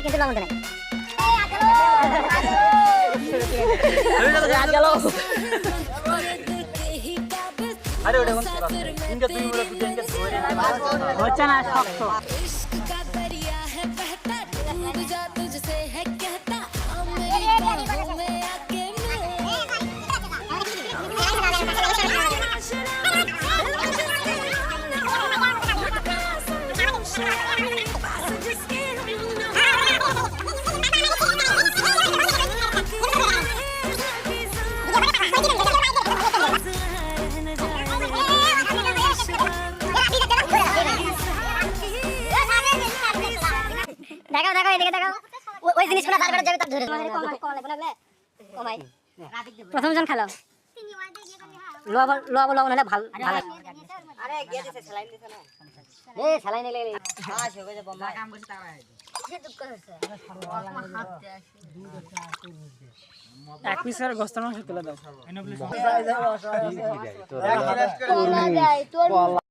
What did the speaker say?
কিন্তু লবণ দেয় আরে ওটা কোন ইনকে তুই বলে তুই ইনকে ধরে না হচ্ছে না শক্ত দেখো দেখো এদিকে দেখো ওই জিনিসগুলো তার যাবে তার ধরে ও ভাই প্রথম জন খেলো লবণ হলে ভালো আরে গিয়ে দিছে স্যালাইন দিছে না এ স্যালাইন নিলে আ সবে যে বম্বা কাম করতে তারা সে দুঃখ হচ্ছে এক পিসের গোস্ত মাংস তুলে দাও তোর